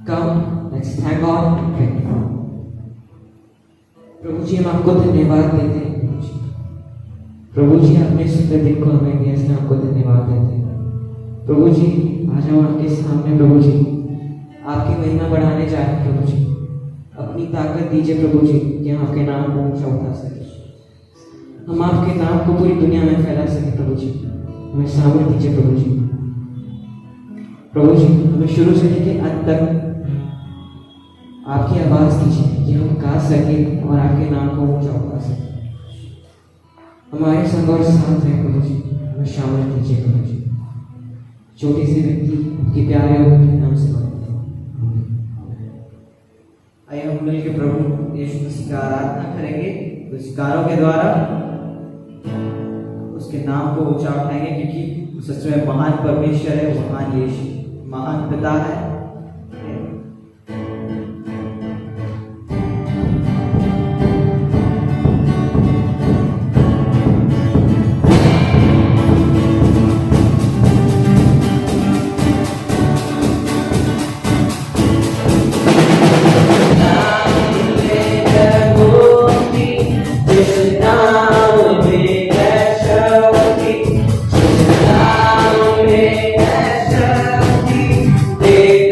Come, let's thank God and pray. प्रभु जी हम आपको धन्यवाद देते हैं प्रभु जी। प्रभु जी अपने सुंदर दिन को हमें दिया इसलिए आपको धन्यवाद देते हैं प्रभु जी। आज हम आपके सामने प्रभु जी आपकी महिमा बढ़ाने जा रहे हैं प्रभु जी। अपनी ताकत दीजिए प्रभु जी कि हम आपके नाम को ऊंचा उठा सके, हम आपके नाम को पूरी दुनिया में फैला सके प्रभु जी। हमें सामर्थ्य दीजिए प्रभु जी। प्रभु जी हमें शुरू से लेकर अंत तक आपकी आवाज दीजिए कि हम गा सके और आपके नाम को ऊंचा उठा सके। हमारे संग और साथ है प्रभु जी, हमें शामिल कीजिए प्रभु जी। छोटे से व्यक्ति के प्यारे और के नाम से मांगते हैं। आइए हम मिलकर प्रभु यीशु मसीह का आराधना करेंगे, कुछ गानों के द्वारा उसके नाम को ऊंचा उठाएंगे क्योंकि सच में महान परमेश्वर है, महान यीशु, महान पिता है। Hey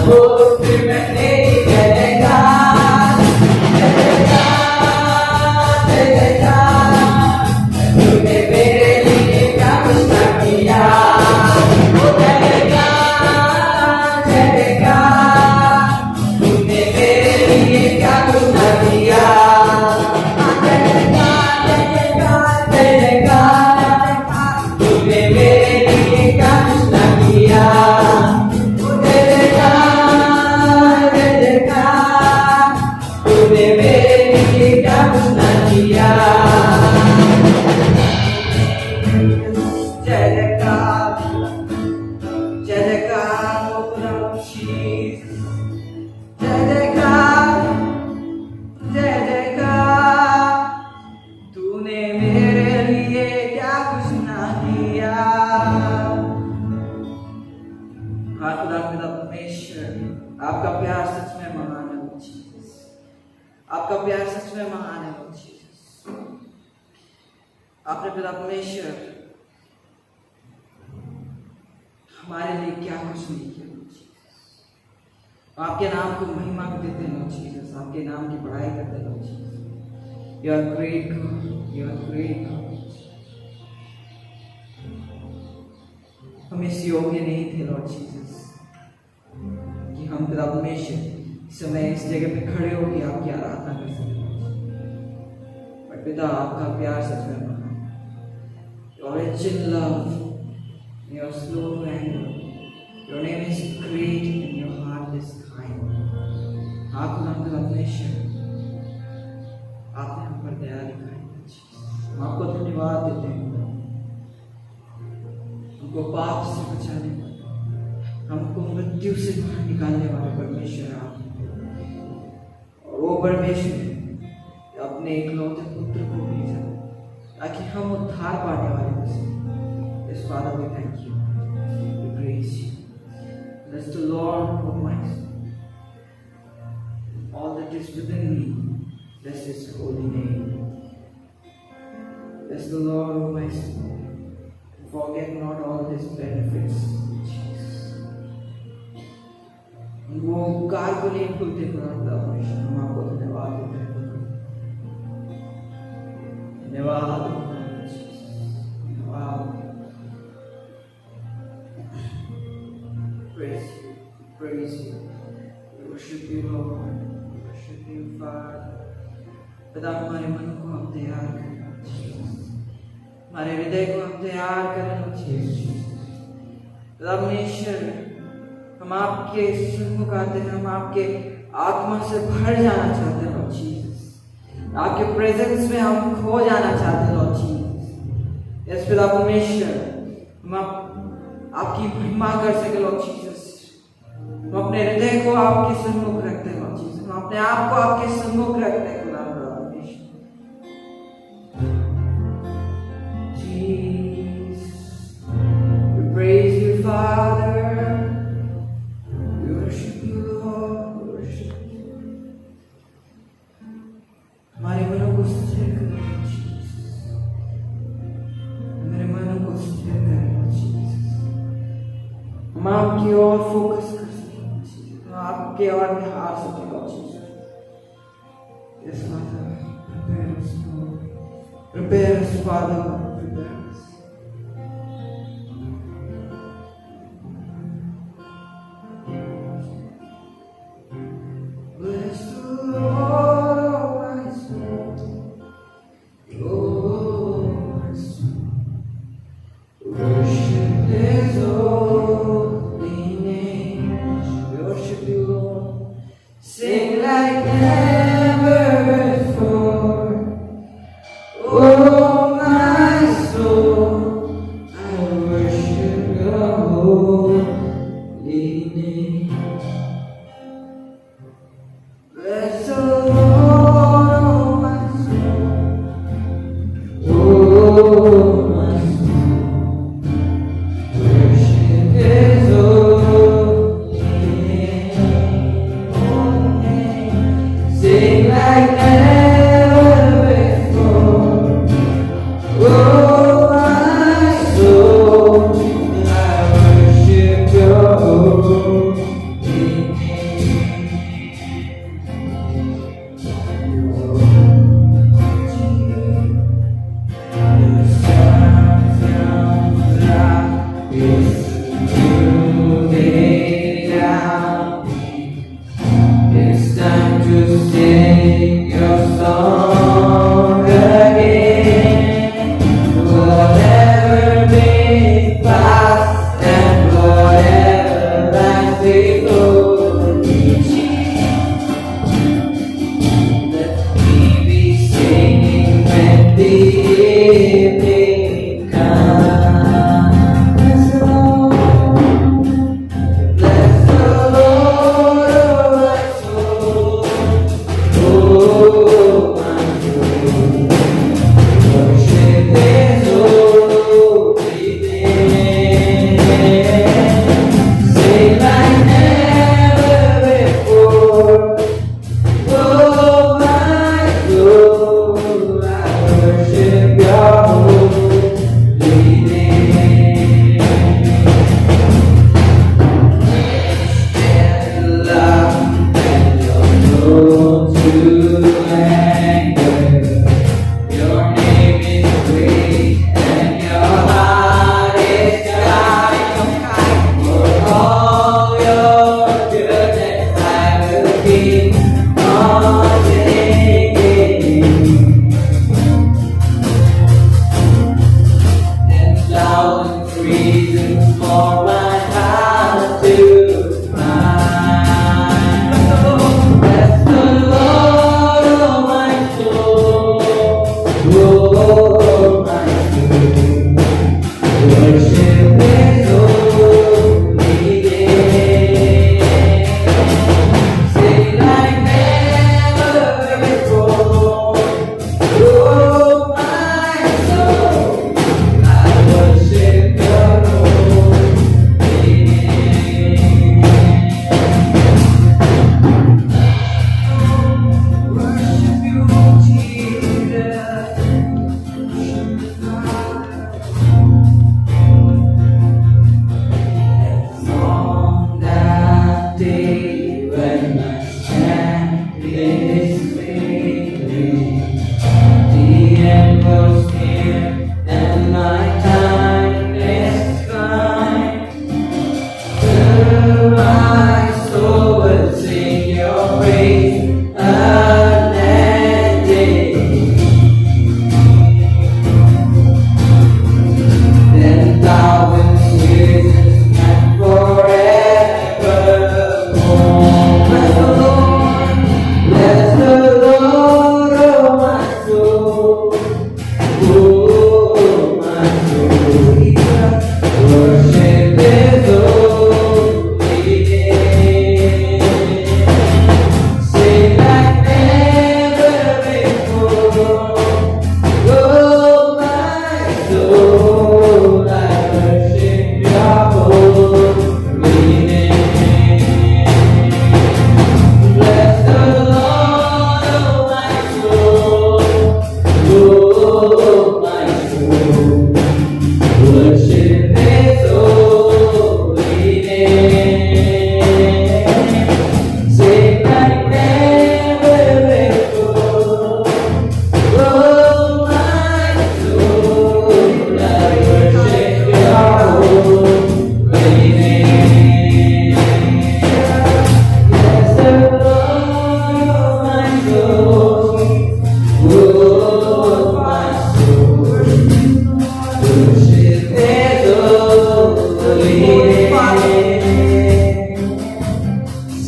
फिर मैं तेरी जय जयकार, जय जयकार, जय जयकार। तूने मेरे लिए क्या कुछ न किया, ओ जय जयकार, जय जयकार। तूने मेरे लिए क्या कुछ न किया, जय जयकार, जय जयकार, जय जयकार। तूने मेरे लिए क्या कुछ न किया, ओ जय जयकार, जय जयकार। तूने मेरे लिए क्या कुछ न किया, जय जयकार, जय जयकार, ओ प्रभु Jesus। जय जयकार, जय जयकार। तूने मेरे लिए क्या कुछ ना किया। हाँ खुदा पिता परमेश्वर, आपका प्यार सच में महान है Lord Jesus। आपका प्यार सच में महान है Lord Jesus। आपने पिता परमेश्वर हमारे लिए क्या कुछ नहीं किया Lord Jesus। आपके नाम को महिमा देते हैं Lord Jesus। आपके नाम की बड़ाई करते हैं Lord Jesus। You are great God, you are great God। हम इस योग्य नहीं थे Lord Jesus कि हम पिता परमेश्वर इस समय इस जगह पे खड़े होकर आपकी आराधना कर सकें। पर पिता आपका प्यार सच में महान है। Your rich in love, your slow to anger, your name is great and your heart is kind। हाँ खुदा पिता परमेश्वर, आपने हम पर दया दिखाई। हम आपको धन्यवाद देते हैं, हमको पाप से बचाने वाले, हमको मृत्यु से बाहर निकालने वाले परमेश्वर आप हैं। और वो परमेश्वर अपने इकलौते पुत्र को भेजा ताकि हम उद्धार पाने वाले हो सकें। Yes, Father, we thank you, we praise you। Bless the Lord, oh my soul, all that is within me, bless His holy name। Bless the Lord, oh my soul, forget not all His benefits, Jesus। वो उपकार को नहीं भूलते खुदा परमेश्वर, हम आपको धन्यवाद देते हैं। धन्यवाद, धन्यवाद। Praise you, praise you, we worship you Lord, we worship you Father। पिता हमारे मन को हम तैयार करें, हमारे हृदय को हम तैयार करें पिता परमेश्वर। हम आपके सन्मुख आते हैं, हम आपके आत्मा से भर जाना चाहते हैं Lord Jesus। आपके प्रेजेंस में हम खो जाना चाहते हैं Lord Jesus। यस पिता परमेश्वर, हम आपकी महिमा कर सके Lord Jesus। हम अपने हृदय को आपके सन्मुख रखते हैं Lord Jesus। हम अपने आप को आपके सन्मुख रखते हैं खुदा परमेश्वर। Jesus, we praise you Father। हमारे मनों को स्थिर करो Jesus। मेरे मनों को स्थिर करो Jesus। हम आपकी ओर फोकस कर सकें Jesus। हम आपके ओर निहार सकें Jesus। Yes Father, prepare us Lord, prepare us Father, prepare us। Bless the Lord, oh my soul, oh my soul, worship His holy name, worship you Lord, sing like never before, oh my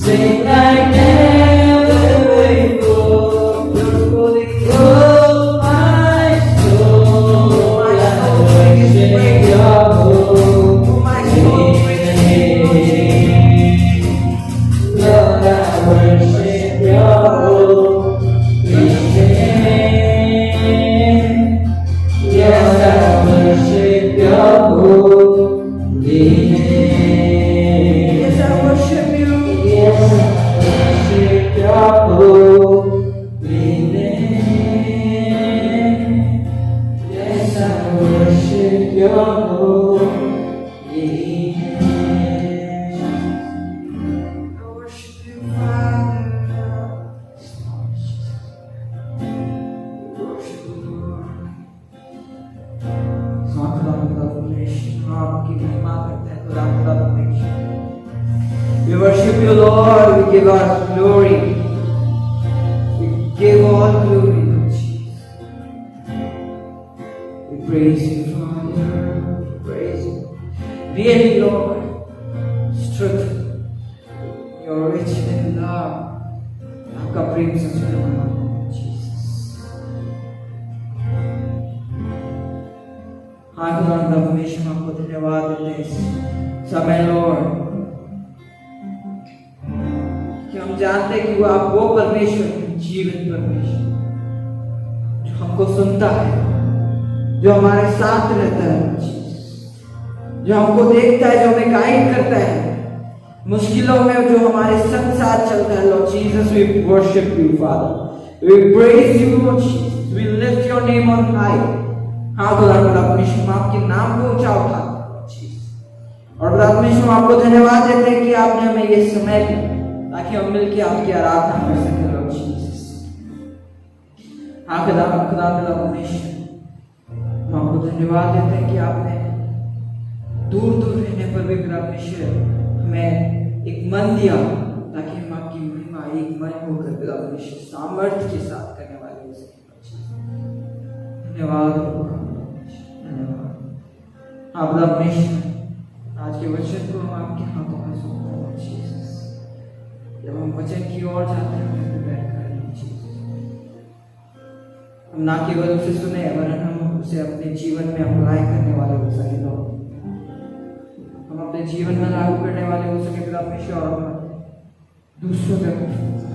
Sing like never before. Your holy oh my soul, I worship your holy name. Lord, I worship your holy name. Yes, I worship your holy name. Yes, I worship you. Yes, I worship your holy name. Yes, I worship your holy name. I worship you, Father. We worship you, Lord. आपकी महिमा करते हैं खुदा We worship you, Lord. We give us glory. We give all glory to Jesus. We praise you, Father. We praise you. Really, Lord, strength. You're rich in love. आपका प्रेम सच में महान है, Jesus. हाँ खुदा हमेशा आपको धन्यवाद देते हैं इस समय, Lord, कि हम जानते हैं कि वो परमेश्वर है, जीवित परमेश्वर, जो हमको सुनता है, जो हमारे साथ रहता है, जो हमको देखता है, जो हमें गाइड करता है मुश्किलों में, जो हमारे संग साथ चलता है. Lord Jesus, we worship you, Father. We praise you, Lord Jesus. We lift your name on high. हाँ खुदा परमेश्वर, आपके नाम को ऊंचा उठाते हैं और खुदा परमेश्वर आपको धन्यवाद देते हैं कि आपने हमें ये समय दिया ताकि हम मिलकर आपकी आराधना कर सकें, लॉर्ड जीसस. हाँ खुदा परमेश्वर, हम आपको धन्यवाद देते हैं कि आपने दूर दूर रहने पर भी खुदा परमेश्वर हमें एक मन दिया ताकि हम आपकी महिमा एक मन होकर खुदा परमेश्वर सामर्थ्य के साथ करने वाले हो सकें. धन्यवाद, धन्यवाद. आप परमेश्वर, आज के वचन को हम आपके हाथों में सौंपते हैं जीसस. जब हम वचन की ओर जाते हैं हम प्रिपेयर करें जीसस. हम ना केवल उसे सुने वरन हम उसे अपने जीवन में अप्लाई करने वाले हो सके, लोग हम अपने जीवन में लागू करने वाले हो सके परमेश्वर, और हम दूसरों तक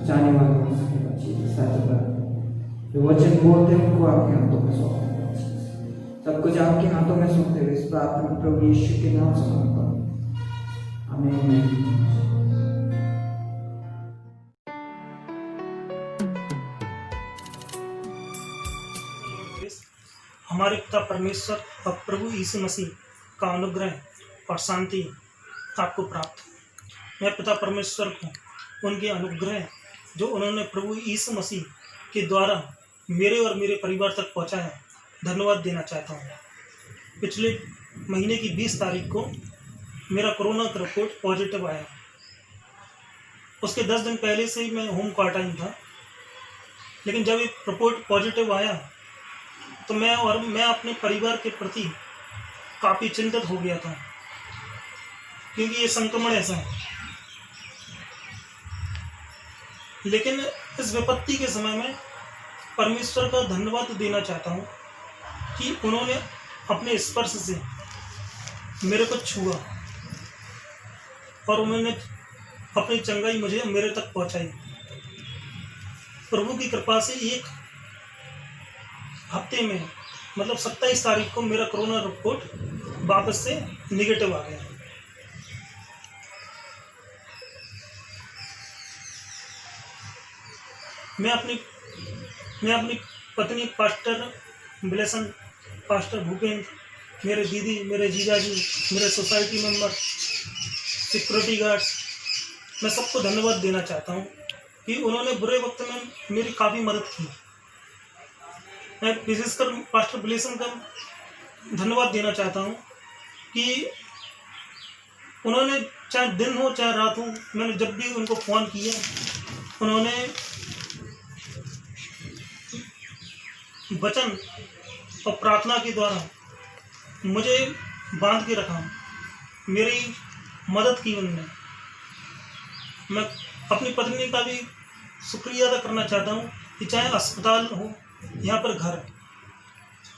जाने वाले हो सके जीसस. जो वचन बोलते हैं उनको आपके हाथों में सौंपते हैं, सब कुछ आपके हाथों में सौंपते हुए इस प्रार्थना प्रभु यीशु के नाम से मांगता हूं, आमीन. हमारे पिता परमेश्वर और प्रभु यीशु मसीह का अनुग्रह और शांति आपको प्राप्त. मैं पिता परमेश्वर को उनके अनुग्रह जो उन्होंने प्रभु यीशु मसीह के द्वारा मेरे और मेरे परिवार तक पहुंचाया, धन्यवाद देना चाहता हूं. पिछले महीने की 20 तारीख को मेरा कोरोना का रिपोर्ट पॉजिटिव आया. उसके 10 दिन पहले से ही मैं होम क्वारंटाइन था, लेकिन जब ये रिपोर्ट पॉजिटिव आया तो मैं अपने परिवार के प्रति काफ़ी चिंतित हो गया था, क्योंकि ये संक्रमण ऐसा है. लेकिन इस विपत्ति के समय में परमेश्वर का धन्यवाद देना चाहता हूँ कि उन्होंने अपने स्पर्श से मेरे को छुआ और उन्होंने अपनी चंगाई मुझे मेरे तक पहुँचाई. प्रभु की कृपा से एक हफ्ते में मतलब 27 तारीख को मेरा कोरोना रिपोर्ट वापस से निगेटिव आ गया. मैं अपनी पत्नी पास्टर बिलेसन, पास्टर भूपेंद्र, मेरे दीदी, मेरे जीजाजी, मेरे सोसाइटी मेंबर, सिक्योरिटी गार्ड्स, मैं सबको धन्यवाद देना चाहता हूँ कि उन्होंने बुरे वक्त में मेरी काफ़ी मदद की. मैं विशेषकर पास्टर बिलेसन का धन्यवाद देना चाहता हूँ कि उन्होंने चाहे दिन हो चाहे रात हो, मैंने जब भी उनको फ़ोन किया उन्होंने वचन और प्रार्थना के द्वारा मुझे बांध के रखा, मेरी मदद की उन्होंने. मैं अपनी पत्नी का भी शुक्रिया अदा करना चाहता हूँ कि चाहे अस्पताल हो, यहाँ पर घर,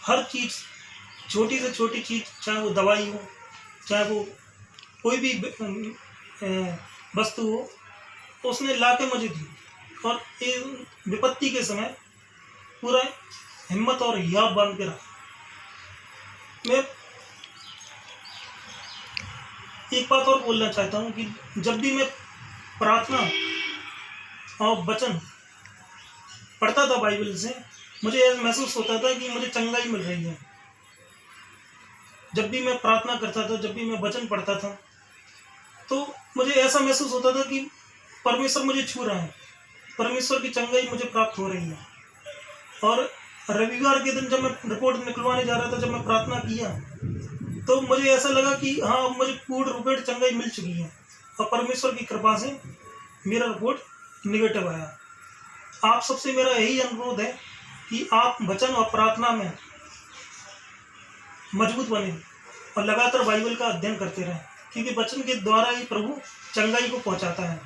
हर चीज़, छोटी से छोटी चीज़, चाहे वो दवाई हो, चाहे वो कोई भी वस्तु हो, तो उसने ला के मुझे दी। और ये विपत्ति के समय पूरा हिम्मत और हियाव बांध के रहा। मैं एक बात और बोलना चाहता हूँ कि जब भी मैं प्रार्थना और वचन पढ़ता था बाइबल से, मुझे ऐसा महसूस होता था कि मुझे चंगाई मिल रही है। जब भी मैं प्रार्थना करता था, जब भी मैं वचन पढ़ता था, तो मुझे ऐसा महसूस होता था कि परमेश्वर मुझे छू रहा है, परमेश्वर की चंगाई मुझे प्राप्त हो रही है। और रविवार के दिन जब मैं रिपोर्ट निकलवाने जा रहा था, जब मैं प्रार्थना किया, तो मुझे ऐसा लगा कि हाँ, अब मुझे पूर्ण रूपेण चंगाई मिल चुकी है और परमेश्वर की कृपा से मेरा रिपोर्ट निगेटिव आया। आप सबसे मेरा यही अनुरोध है कि आप वचन और प्रार्थना में मजबूत बने और लगातार बाइबल का अध्ययन करते रहें, क्योंकि वचन के द्वारा ही प्रभु चंगाई को पहुंचाता है।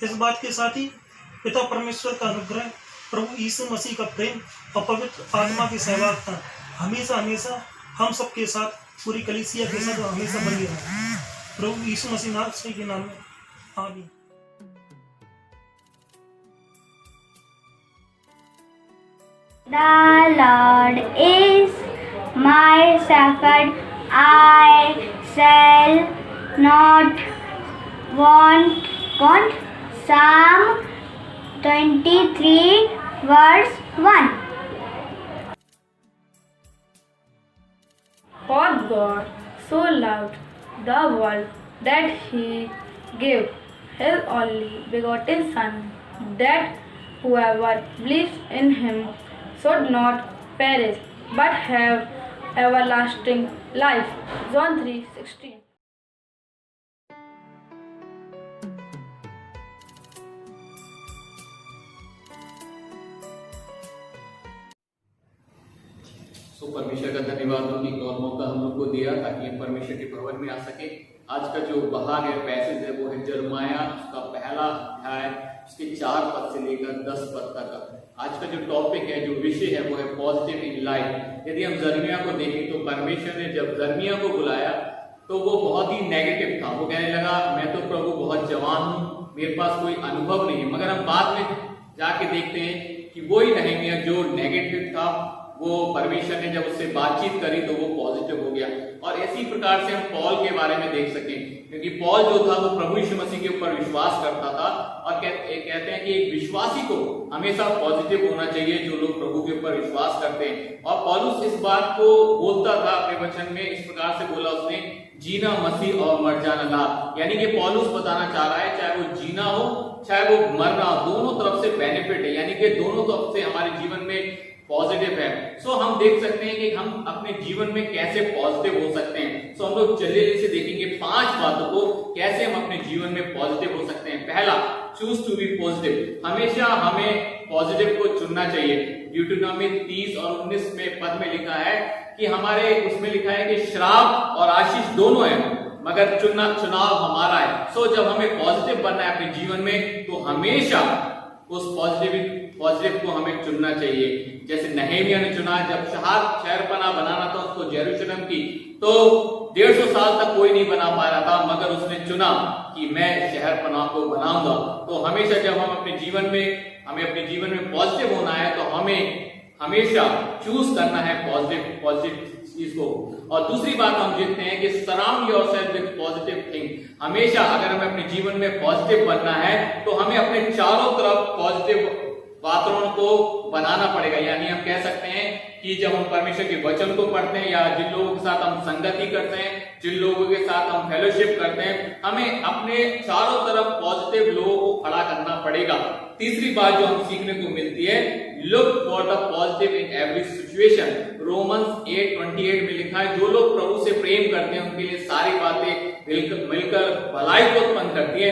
इस बात के साथ ही पिता परमेश्वर का अनुग्रह, प्रभु यीशु मसीह का प्रेम और पवित्र आत्मा की सहभागिता हमेशा हमेशा हम सबके साथ, पूरी कलीसिया के साथ हमेशा बनी रहे। प्रभु यीशु मसीह नाम के नाम में आमीन। The Lord is my shepherd, I shall not want. Psalm 23 verse 1. For God so loved the world that He gave His only begotten Son, that whoever believes in Him should not perish but have everlasting life. John 3:16. सो परमेश्वर का धन्यवाद हो कि और मौका हम लोग को दिया ताकि हम परमेश्वर के भवन में आ सके। आज का जो भाग है, पैसेज है, वो है यिर्मयाह उसका पहला अध्याय, उसके 4 पद से लेकर 10 पद तक। आज का जो टॉपिक है, जो विषय है, वो है पॉजिटिव इन लाइफ। यदि हम यिर्मयाह को देखें तो परमेश्वर ने जब यिर्मयाह को बुलाया तो वो बहुत ही नेगेटिव था। वो कहने लगा, मैं तो प्रभु बहुत जवान हूँ, मेरे पास कोई अनुभव नहीं है। मगर हम बाद में जाके देखते हैं कि वही नहम्याह जो नेगेटिव था, वो परमेश्वर ने जब उससे बातचीत करी तो वो पॉजिटिव हो गया। और इसी प्रकार से हम पॉल के बारे में देख सकें, क्योंकि पॉल जो था वो प्रभु यीशु मसीह के ऊपर विश्वास करता था और कहते हैं कि एक विश्वासी को हमेशा पॉजिटिव होना चाहिए, जो लोग प्रभु के ऊपर विश्वास करते हैं। और पौलुस इस बात को बोलता था अपने वचन में, इस प्रकार से बोला उसने, जीना मसीह और मर जाना लाभ। यानी कि पौलुस बताना चाह रहा है, चाहे वो जीना हो चाहे वो मरना हो, दोनों तरफ से बेनिफिट है, यानी कि दोनों तरफ से हमारे जीवन में पॉजिटिव है। सो हम देख सकते हैं कि हम अपने जीवन में कैसे पॉजिटिव हो सकते हैं। सो हम लोग जल्दी से देखेंगे 5 बातों को, कैसे हम अपने जीवन में पॉजिटिव हो सकते हैं। पहला, चूज टू बी पॉजिटिव। हमेशा हमें पॉजिटिव को चुनना चाहिए। ड्यूटेरोनॉमी 30 और 19 में पद में लिखा है कि हमारे उसमें लिखा है कि श्राप और आशीष दोनों है, मगर चुनाव हमारा है। सो जब हमें पॉजिटिव बनना है अपने जीवन में, तो हमेशा उस पॉजिटिव को हमें चुनना चाहिए। जैसे नहम्याह ने चुना, जब शहरपनाह बनाना था उसको यरूशलेम की, तो 150 साल तक कोई नहीं बना पा रहा था, मगर उसने चुना कि मैं शहरपनाह को बनाऊंगा। तो हमेशा जब हम अपने जीवन में पॉजिटिव होना है, तो हमें हमेशा चूज करना है पॉजिटिव चीज को। और दूसरी बात हम देखते हैं कि surround yourself with positive thing. हमेशा अगर हमें अपने जीवन में पॉजिटिव बनना है, तो हमें अपने चारों तरफ पॉजिटिव वातावरण को बनाना पड़ेगा। यानी हम कह सकते हैं कि जब हम परमेश्वर के वचन को पढ़ते हैं या जिन लोगों के साथ हम संगति करते हैं, जिन लोगों के साथ हम फेलोशिप करते हैं, हमें अपने चारों तरफ पॉजिटिव लोगों को खड़ा करना पड़ेगा। तीसरी बात जो हम सीखने को मिलती है, look for the positive in every situation. Romans 8:28 में लिखा है, जो लोग प्रभु से प्रेम करते हैं उनके लिए सारी बातें मिलकर भलाई को उत्पन्न करती है।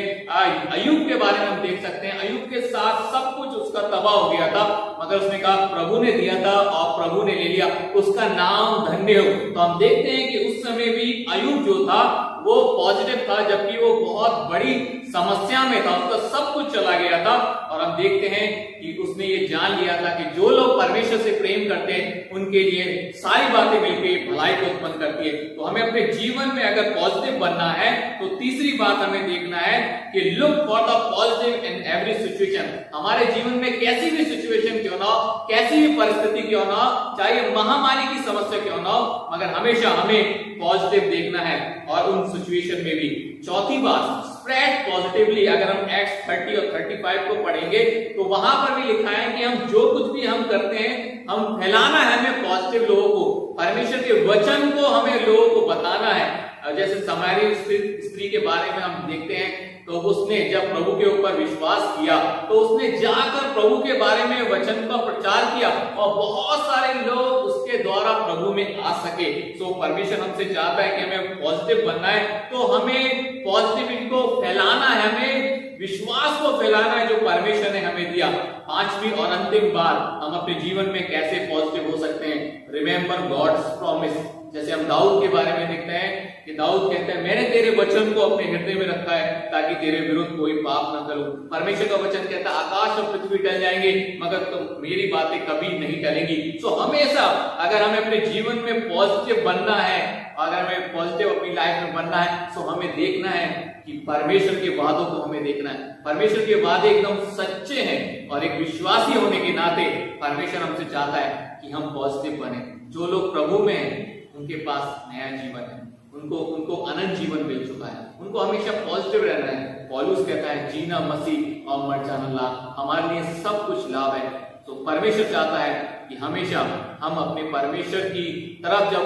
अय्यूब के बारे में हम देख सकते हैं, अय्यूब के साथ सब कुछ उसका तबाह हो गया था, मगर उसने कहा प्रभु ने दिया था और प्रभु ने ले लिया, उसका नाम धन्य हो। तो हम देखते हैं कि उस समय भी अय्यूब जो था वो पॉजिटिव था, जबकि वो बहुत बड़ी समस्या में था, उसका सब कुछ चला गया था। और हम देखते हैं कि उसने ये जान लिया था कि जो लोग परमेश्वर से प्रेम करते हैं उनके लिए सारी बातें मिलकर भलाई को उत्पन्न करती है। तो हमें अपने जीवन में अगर पॉजिटिव बनना है तो तीसरी बात हमें देखना है कि look for the positive in every situation. हमारे जीवन में कैसी भी सिचुएशन क्यों ना हो, कैसी भी परिस्थिति क्यों ना हो, चाहे महामारी की समस्या क्यों ना हो, मगर हमेशा हमें पॉजिटिव देखना है और उन सिचुएशन में भी। चौथी बात, स्प्रेड पॉजिटिवली। अगर हम एक्ट 30 और 35 को पढ़ेंगे तो वहां पर भी लिखा है कि हम जो कुछ भी हम करते हैं हम फैलाना है हमें पॉजिटिव लोगों को, परमेश्वर के वचन को हमें लोगों को बताना है। जैसे सामारी स्त्री के बारे में हम देखते हैं तो उसने जब प्रभु के ऊपर विश्वास किया तो उसने जाकर प्रभु के बारे में वचन का प्रचार किया और बहुत सारे लोग उसके द्वारा प्रभु में आ सके। सो परमेश्वर हमसे चाहता है कि हमें पॉजिटिव बनना है तो हमें पॉजिटिविटी को फैलाना है, हमें विश्वास को फैलाना है जो परमेश्वर ने हमें दिया। पांचवी और अंतिम बात, हम अपने जीवन में कैसे पॉजिटिव हो सकते हैं, रिमेंबर गॉड्स प्रॉमिस। जैसे हम दाऊद के बारे में देखते हैं कि दाऊद कहते हैं मैंने तेरे वचन को अपने हृदय में रखा है ताकि तेरे विरुद्ध कोई पाप न करूं। परमेश्वर का वचन कहता है आकाश और पृथ्वी टल जाएंगे मगर तुम मेरी बातें कभी नहीं टलेंगी। सो हमेशा अगर हमें अपने जीवन में पॉजिटिव बनना है, अगर हमें पॉजिटिव अपनी लाइफ में बनना है तो हमें देखना है कि परमेश्वर के वादों को हमें देखना है। परमेश्वर के वादे एकदम सच्चे हैं और एक विश्वासी होने के नाते परमेश्वर हमसे चाहता है कि हम पॉजिटिव बने। जो लोग प्रभु में हैं उनके पास नया जीवन है, उनको अनंत जीवन मिल चुका है, उनको हमेशा पॉजिटिव रहना है। पौलुस कहता है जीना मसीह और मर जाना लाभ, हमारे लिए सब कुछ लाभ है। तो परमेश्वर चाहता है कि हमेशा हम अपने परमेश्वर की तरफ, जब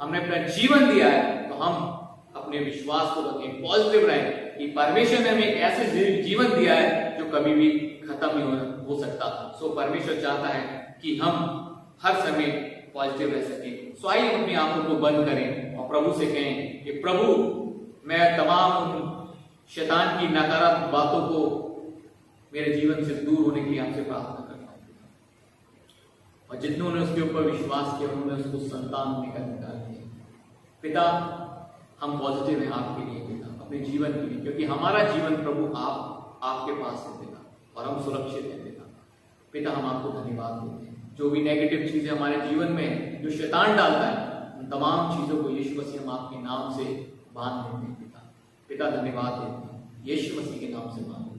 हमने अपना जीवन दिया है तो हम अपने विश्वास को रखें, पॉजिटिव रहें कि परमेश्वर ने हमें ऐसे जीवन दिया है जो कभी भी खत्म नहीं हो सकता। सो परमेश्वर चाहता है कि हम हर समय पॉजिटिव रह सके। सो आइए अपनी आंखों को बंद करें और प्रभु से कहें कि प्रभु मैं तमाम शैतान की नकारात्मक बातों को मेरे जीवन से दूर होने के लिए आपसे प्रार्थना करता हूं। और जितनों ने उसके ऊपर विश्वास किया उन्होंने उसको संतान देकर निकाल दिया। पिता हम पॉजिटिव हैं आपके लिए पिता, अपने जीवन के लिए, क्योंकि हमारा जीवन प्रभु आपके पास है पिता और हम सुरक्षित हैं पिता। पिता हम आपको धन्यवाद देते हैं। जो भी नेगेटिव चीजें हमारे जीवन में जो शैतान डालता है उन तमाम चीजों को यीशु मसीह हम आपके नाम से बांध देते हैं पिता। पिता धन्यवाद देते हैं, यीशु मसीह के नाम से बांध